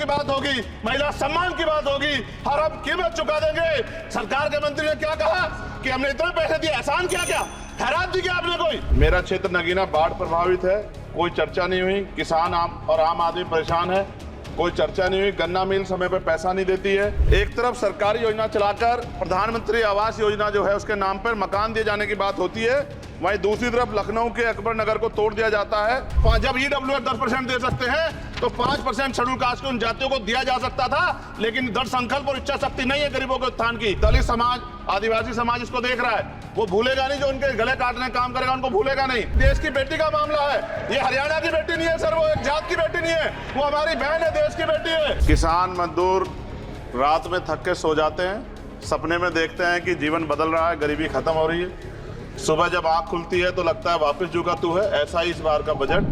की बात होगी, महिला सम्मान की बात होगी, हर हम कीमत चुका देंगे। सरकार के मंत्री ने क्या कहा कि हमने इतने पैसे दिए, एहसान किया क्या, खैरात दी क्या आपने कोई? मेरा क्षेत्र नगीना बाढ़ प्रभावित है, कोई चर्चा नहीं हुई। किसान और आम आदमी परेशान है, कोई चर्चा नहीं हुई। गन्ना मिल समय पे पैसा नहीं देती है। एक तरफ सरकारी योजना चलाकर प्रधानमंत्री आवास योजना जो है उसके नाम पर मकान दिए जाने की बात होती है, वहीं दूसरी तरफ लखनऊ के अकबर नगर को तोड़ दिया जाता है। जब EWS 10% दे सकते हैं तो 5% शेड्यूल कास्ट के उन जातियों को दिया जा सकता था, लेकिन दृढ़ संकल्प और इच्छा शक्ति नहीं है गरीबों के उत्थान की। दलित समाज, आदिवासी समाज इसको देख रहा है, वो भूलेगा नहीं। जो उनके गले काटने काम करेगा उनको भूलेगा नहीं। देश की बेटी का मामला है, ये हरियाणा की बेटी नहीं है सर, वो एक जात की बेटी नहीं है, वो हमारी बहन है, देश की बेटी है। किसान मजदूर रात में थक के सो जाते हैं, सपने में देखते हैं कि जीवन बदल रहा है, गरीबी खत्म हो रही है। सुबह जब आंख खुलती है तो लगता है वापस जुगा तू है। ऐसा ही इस बार का बजट।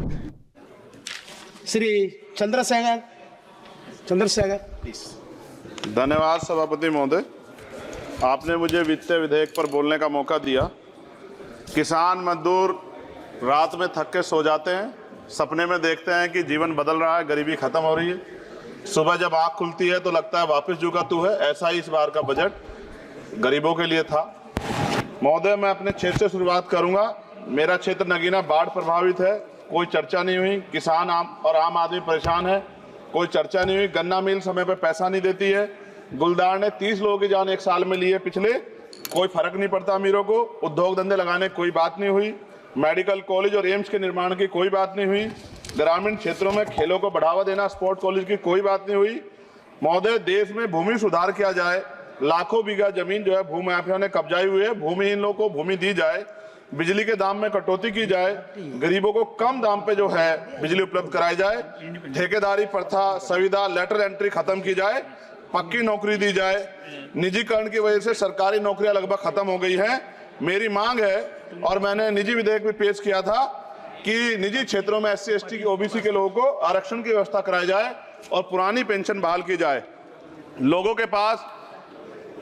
श्री चंद्रशेखर प्लीज। धन्यवाद सभापति महोदय, आपने मुझे वित्तीय विधेयक पर बोलने का मौका दिया। किसान मजदूर रात में थक के सो जाते हैं, सपने में देखते हैं कि जीवन बदल रहा है, गरीबी खत्म हो रही है। सुबह जब आंख खुलती है तो लगता है वापस जुगा तू है। ऐसा ही इस बार का बजट गरीबों के लिए था। महोदय, मैं अपने क्षेत्र से शुरुआत करूंगा। मेरा क्षेत्र नगीना बाढ़ प्रभावित है, कोई चर्चा नहीं हुई। किसान और आम आदमी परेशान है, कोई चर्चा नहीं हुई। गन्ना मिल समय पे पैसा नहीं देती है। गुलदार ने 30 लोगों की जान एक साल में ली है पिछले, कोई फर्क नहीं पड़ता अमीरों को। उद्योग धंधे लगाने कोई बात नहीं हुई। मेडिकल कॉलेज और एम्स के निर्माण की कोई बात नहीं हुई। ग्रामीण क्षेत्रों में खेलों को बढ़ावा देना, स्पोर्ट कॉलेज की कोई बात नहीं हुई। महोदय, देश में भूमि सुधार किया जाए, लाखों बीघा जमीन जो है भूमाफिया ने कब्जाई हुई है, भूमिहीन लोगों को भूमि दी जाए, बिजली के दाम में कटौती की जाए, गरीबों को कम दाम पे जो है बिजली उपलब्ध कराई जाए, ठेकेदारी प्रथा, संविदा, लेटर एंट्री खत्म की जाए, पक्की नौकरी दी जाए। निजीकरण की वजह से सरकारी नौकरियां लगभग खत्म हो गई हैं। मेरी मांग है, और मैंने निजी विधेयक भी पेश किया था, कि निजी क्षेत्रों में SC ST की OBC के लोगों को आरक्षण की व्यवस्था कराई जाए और पुरानी पेंशन बहाल की जाए। लोगों के पास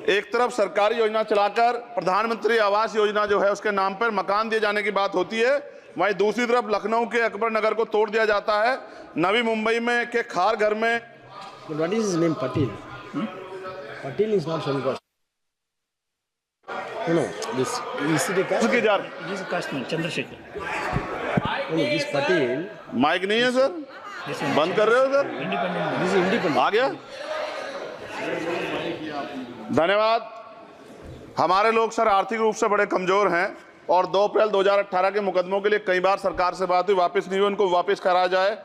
एक तरफ सरकारी योजना चलाकर प्रधानमंत्री आवास योजना जो है उसके नाम पर मकान दिए जाने की बात होती है, वहीं दूसरी तरफ लखनऊ के अकबर नगर को तोड़ दिया जाता है। नवी मुंबई में के खार घर में What is his name? Patil. Patil is not Shankar. No, this is it a caste? उसकी जा He is a casteman, Chandrasekhar. No, this Patil. Mic नहीं है सर, बंद कर रहे हो sir? Independent. This is independent. आ गया। धन्यवाद। हमारे लोग सर आर्थिक रूप से बड़े कमजोर हैं और 2 अप्रैल 2018 के मुकदमों के लिए कई बार सरकार से बात हुई, वापस नहीं हुई। उनको वापस कराया जाए।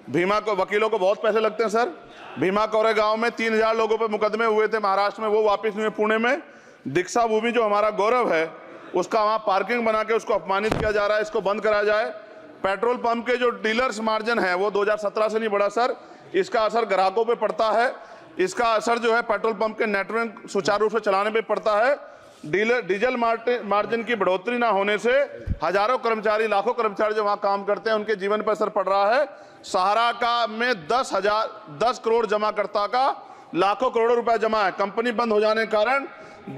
भीमा को वकीलों को बहुत पैसे लगते हैं सर। भीमा कोरे गांव में 3000 लोगों पर मुकदमे हुए थे महाराष्ट्र में, वो वापस नहीं हुए। पुणे में दीक्षा भूमि जो हमारा गौरव है, उसका वहां पार्किंग बना के उसको अपमानित किया जा रहा है, इसको बंद कराया जाए। पेट्रोल पंप के जो डीलर्स मार्जिन है वो 2017 से नहीं बढ़ा सर, इसका असर ग्राहकों पे पड़ता है। इसका असर जो है पेट्रोल पंप के नेटवर्क सुचारू रूप से चलाने पे पड़ता है। डीजल मार्जिन की बढ़ोतरी ना होने से हजारों कर्मचारी, लाखों कर्मचारी जो वहां काम करते हैं उनके जीवन पर असर पड़ रहा है। सहारा का में 10 करोड़ जमाकर्ता का लाखों करोड़ों रुपए जमा है। कंपनी बंद हो जाने के कारण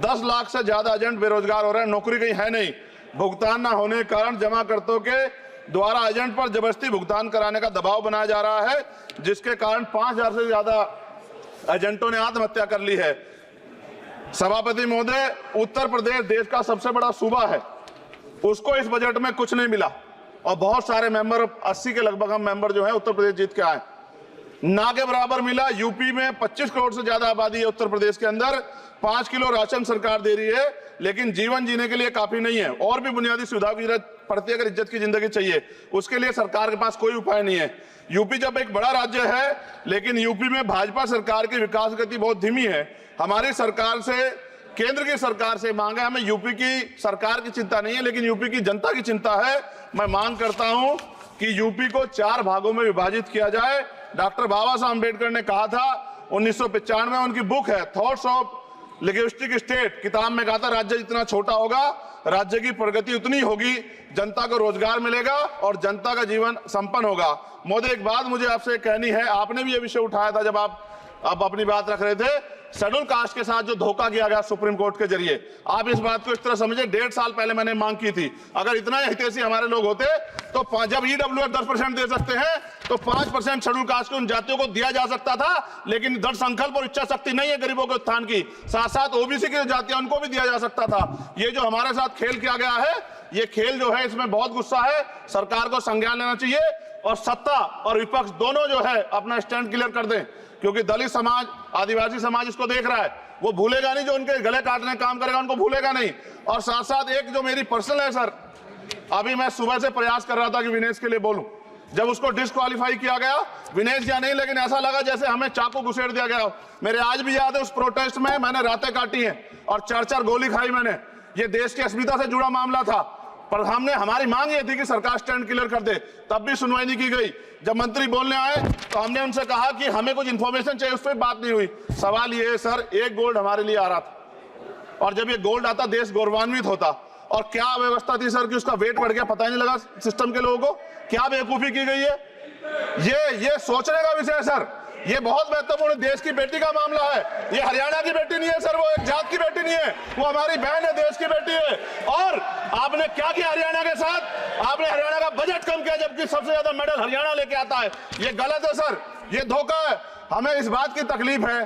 10 लाख से ज्यादा एजेंट बेरोजगार हो रहे हैं, नौकरी कहीं है नहीं। भुगतान ना होने के कारण जमाकर्ताओं के द्वारा एजेंट पर जबरदस्ती भुगतान कराने का दबाव बनाया जा रहा है, जिसके कारण 5000 से ज्यादा एजेंटों ने आत्महत्या कर ली है। सभापति महोदय, उत्तर प्रदेश देश का सबसे बड़ा सूबा है, उसको इस बजट में कुछ नहीं मिला और बहुत सारे मेंबर, 80 के लगभग हम मेंबर जो है उत्तर प्रदेश जीत के आए, ना के बराबर मिला। यूपी में 25 करोड़ से ज्यादा आबादी है, उत्तर प्रदेश के अंदर 5 किलो राशन सरकार दे रही है, लेकिन जीवन जीने के लिए काफी नहीं है। और भी बुनियादी सुविधाओं की जरूरत पड़ती है। अगर इज्जत की जिंदगी चाहिए, उसके लिए सरकार के पास कोई उपाय नहीं है। यूपी जब एक बड़ा राज्य है, लेकिन यूपी में भाजपा सरकार की विकास गति बहुत धीमी है। हमारी सरकार से, केंद्र की सरकार से मांग है, हमें यूपी की सरकार की चिंता नहीं है, लेकिन यूपी की जनता की चिंता है। मैं मांग करता हूं कि यूपी को 4 भागों में विभाजित किया जाए। डॉक्टर बाबा साहब अम्बेडकर ने कहा था 1995 में, उनकी बुक है थॉट्स ऑफ लिंग्विस्टिक स्टेट, किताब में कहा था राज्य जितना छोटा होगा राज्य की प्रगति उतनी होगी, जनता को रोजगार मिलेगा और जनता का जीवन संपन्न होगा। मोदी, एक बात मुझे आपसे कहनी है, आपने भी ये विषय उठाया था जब आप आप अपनी बात रख रहे थे, शेड्यूल कास्ट के साथ जो धोखा किया गया सुप्रीम कोर्ट के जरिए, आप इस बात को इस तरह समझे, 1.5 साल पहले मैंने मांग की थी, अगर इतना हितैषी हमारे लोग होते तो जब ईडब्ल्यूएफ 10% दे सकते हैं तो 5% शेड्यूल कास्ट के उन जातियों को दिया जा सकता था, लेकिन दृढ़ संकल्प और इच्छा शक्ति नहीं है गरीबों के उत्थान की, साथ साथ ओबीसी की जातियां उनको भी दिया जा सकता था। ये जो हमारे साथ खेल किया गया है, ये खेल जो है इसमें बहुत गुस्सा है, सरकार को संज्ञान लेना चाहिए और सत्ता और विपक्ष दोनों जो है अपना स्टैंड क्लियर कर दें, क्योंकि दलित समाज, आदिवासी समाज इसको देख रहा है, वो भूलेगा नहीं, जो उनके गले काटने का काम करेगा उनको भूलेगा नहीं। और साथ साथ एक जो मेरी पर्सनल है सर, अभी मैं सुबह से प्रयास कर रहा था कि विनेश के लिए बोलूं, जब उसको डिस्क्वालीफाई किया गया, विनेश या नहीं, लेकिन ऐसा लगा जैसे हमें चाकू घुसेड़ दिया गया। मेरे आज भी याद है उस प्रोटेस्ट में मैंने रातें काटी हैं और 4-4 गोली खाई मैंने। ये देश की अस्मिता से जुड़ा मामला था, पर हमारी मांग ये थी कि सरकार स्टैंड क्लियर कर दे, तब भी सुनवाई नहीं की गई। जब मंत्री बोलने आए तो हमने उनसे कहा कि हमें कुछ इंफॉर्मेशन चाहिए, उस पर बात नहीं हुई। सवाल ये है सर, एक गोल्ड हमारे लिए आ रहा था, और जब ये गोल्ड आता देश गौरवान्वित होता, और क्या व्यवस्था थी सर कि उसका वेट बढ़ गया, पता ही नहीं लगा सिस्टम के लोगों को, क्या बेवकूफी की गई है। ये सोचने का विषय है सर, ये बहुत महत्वपूर्ण, देश की बेटी का मामला है। ये हरियाणा की बेटी नहीं है सर, वो एक जात की बेटी नहीं है, वो हमारी बहन है, देश की बेटी है। और आपने क्या किया हरियाणा के साथ, आपने हरियाणा का बजट कम किया, जबकि सबसे ज्यादा मेडल हरियाणा लेके आता है। ये गलत है सर, ये धोखा है। हमें इस बात की तकलीफ है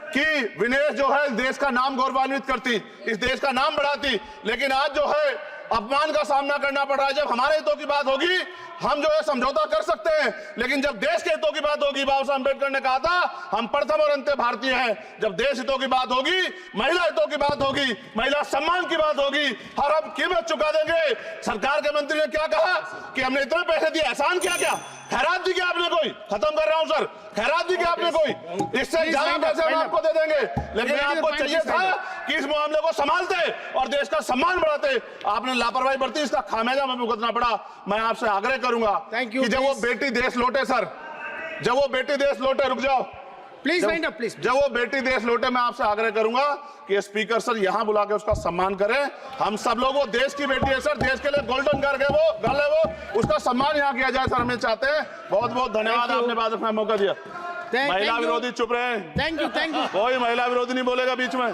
कि विनेश जो है देश का नाम गौरवान्वित करती, इस देश का नाम बढ़ाती, लेकिन आज जो है अपमान का सामना करना पड़ रहा है। जब हमारे हितों की बात होगी हम जो है समझौता कर सकते हैं, लेकिन जब देश के हितों की बात होगी, बाबा साहब अम्बेडकर ने कहा था हम प्रथम और अंत्य भारतीय हैं। जब देश हितों की बात होगी, महिला हितों की बात होगी, महिला सम्मान की बात होगी, हर हम कीमत चुका देंगे। सरकार के मंत्री ने क्या कहा कि हमने इतने पैसे दिए, एहसान किया, क्या खैरात दी क्या आपने कोई? खत्म कर रहा हूं सर, खैरात दी क्या आपने कोई? इससे ज्यादा पैसे हम आपको दे देंगे, लेकिन आपको चाहिए था कि इस मामले को संभालते और देश का सम्मान बढ़ाते। आपने लापरवाही बरती, इसका खामियाजा हमें भुगतना पड़ा। मैं आपसे आग्रह करूंगा कि जब वो बेटी देश लौटे सर, जब वो बेटी देश लौटे, रुक जाओ प्लीज वाइंड अप प्लीज, जब वो बेटी देश लौटे, मैं आपसे आग्रह करूंगा कि स्पीकर सर यहां बुला के उसका सम्मान करें। हम सब लोग, वो देश की बेटी है सर, देश के लिए गोल्डन गर्ल है वो, उसका सम्मान यहां किया जाए सर, हमें चाहते हैं। बहुत बहुत धन्यवाद, आपने बात रखने का मौका दिया। महिला विरोधी चुप रहे, थैंक यू कोई महिला विरोधी नहीं बोलेगा बीच में।